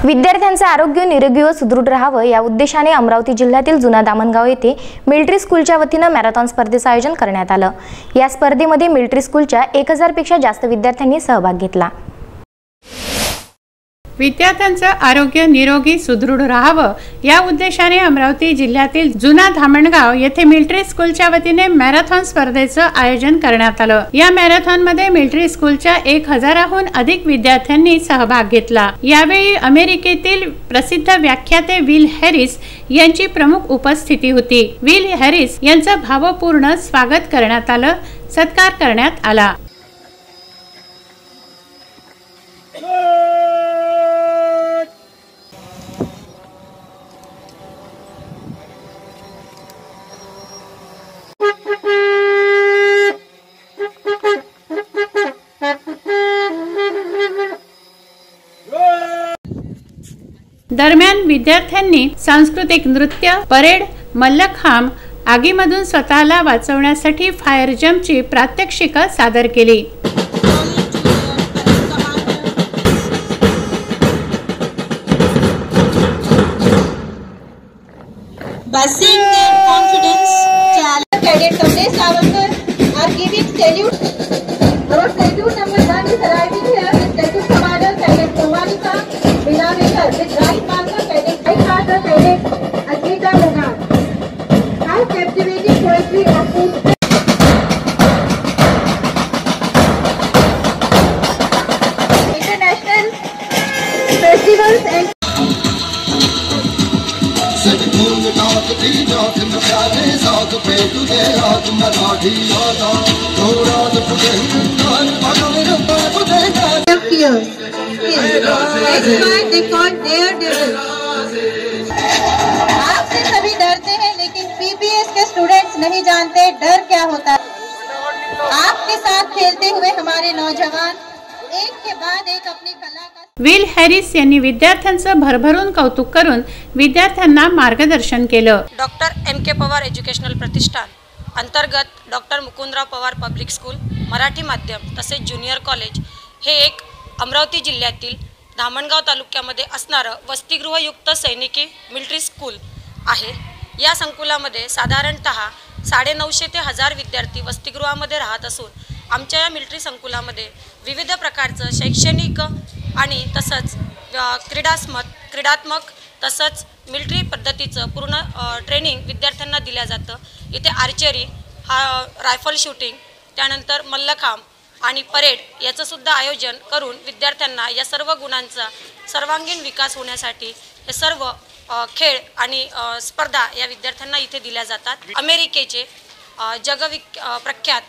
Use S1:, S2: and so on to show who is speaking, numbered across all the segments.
S1: विद्यार्थ्यांचे आरोग्य निरोगी व सुदृढ राहावे या उद्देशाने अमरावती जिल्ह्यातील जुना दामणगाव येथे मिलिटरी स्कूलच्या वतीने मॅरेथॉन स्पर्धेचे आयोजन करण्यात आले। या स्पर्धेमध्ये मिलिटरी स्कूलच्या 1000 पेक्षा जास्त विद्यार्थ्यांनी सहभाग घेतला।
S2: विद्यार्थ्यांचे आरोग्य निरोगी सुदृढ राहावं या उद्देशाने अमरावती जिल्ह्यातील जुना धामणगाव येथे मिलिटरी स्कूलच्या वतीने मॅरेथॉन स्पर्धेचे आयोजन करण्यात आले। या मॅरेथॉन मध्ये मिलिटरी स्कूलच्या 1000हून अधिक विद्यार्थ्यांनी सहभाग घेतला। यावेळी अमेरिकेतील प्रसिद्ध व्याख्याते विल हॅरिस यांची प्रमुख उपस्थिती होती। विल हॅरिस यांचे भावपूर्ण स्वागत करण्यात आले, सत्कार करण्यात आला। दरम्यान विद्यार्थ्यांनी सांस्कृतिक नृत्य, परेड, मल्लखांब, आगीमधून स्वतःला वाचवण्यासाठी फायर जंपची प्रात्यक्षिके सादर केली।
S3: Buzzing and confidence, challenge cadet Kamlesh Ravakar are giving salute. Our salute number 1 is arriving here with salute commander cadet Komalika Binavekar with right marker cadet right marker cadet Ajita Lanar. Now captivating poetry of international festivals and आपसे सभी डरते हैं, लेकिन PPS के students नहीं जानते डर क्या होता है। आपके साथ खेलते हुए हमारे नौजवान एक के बाद एक अपनी कला का
S2: विल हॅरिस यांनी विद्यार्थ्यांचे भरभरून कौतुक करून विद्यार्थ्यांना मार्गदर्शन केले।
S4: डॉक्टर MK पवार एज्युकेशनल प्रतिष्ठान अंतर्गत doctor Mukundrao Pawar public school Marathi माध्यम तसेच ज्युनियर कॉलेज हे एक अमरावती जिल्ह्यातील धामणगाव तालुक्यामध्ये असणारे वसतिगृहयुक्त सैनिकी मिलिटरी स्कूल आहे। या संकुलामध्ये साधारणतः 950 ते 1000 विद्यार्थी वसतिगृहामध्ये राहत असून आमच्या या मिलिटरी संकुलामध्ये विविध प्रकारचे शैक्षणिक आणि तसंच क्रीडात्मक तसंच मिलिटरी पद्धतीचं पूर्ण ट्रेनिंग विद्यार्थ्यांना दिल्या जातं। इथे आर्चरी, रायफल शूटिंग, त्यानंतर मल्लखांब आणि परेड याचं सुद्धा आयोजन करून विद्यार्थ्यांना या सर्व गुणांचा सर्वांगीण विकास होण्यासाठी हे सर्व खेळ आणि स्पर्धा या विद्यार्थ्यांना इथे दिल्या जातात। अमेरिकेचे प्रख्यात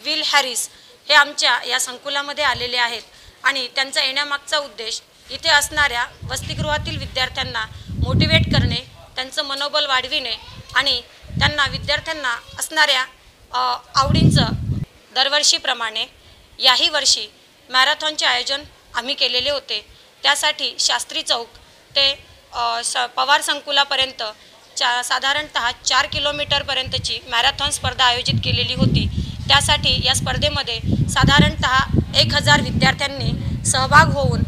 S4: विल हॅरिस हे आमच्या या संकुलामध्ये आलेले आहेत आणि त्यांचा येण्यामागचा उद्देश इथे असणाऱ्या वसतिगृहातील विद्यार्थ्यांना मोटिवेट करणे, त्यांचं मनोबल वाढविणे आणि त्यांना विद्यार्थ्यांना असणाऱ्या आवडींचं दरवर्षीप्रमाणे याही वर्षी मॅरेथॉनचे आयोजन आम्ही केलेले होते। त्यासाठी शास्त्री चौक ते पवार संकुलापर्यंत साधारणतः 4 किलोमीटरपर्यंतची मॅरेथॉन स्पर्धा आयोजित केलेली होती। त्यासाठी या स्पर्धेमध्ये साधारणतः 1000 विद्यार्थ्यांनी सहभाग होऊन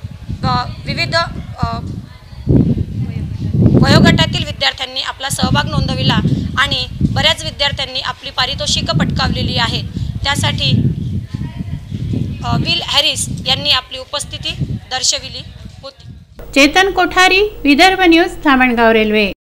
S4: विविध वयोगटातील विद्यार्थ्यांनी आपला सहभाग नोंदविला आणि बऱ्याच विद्यार्थ्यांनी आपली पारितोषिके पटकावलेली आहे। त्यासाठी विल हॅरिस यांनी आपली उपस्थिती दर्शविली होती।
S2: Chetan Kothari, Vidarbha news, Dhamangaon railway.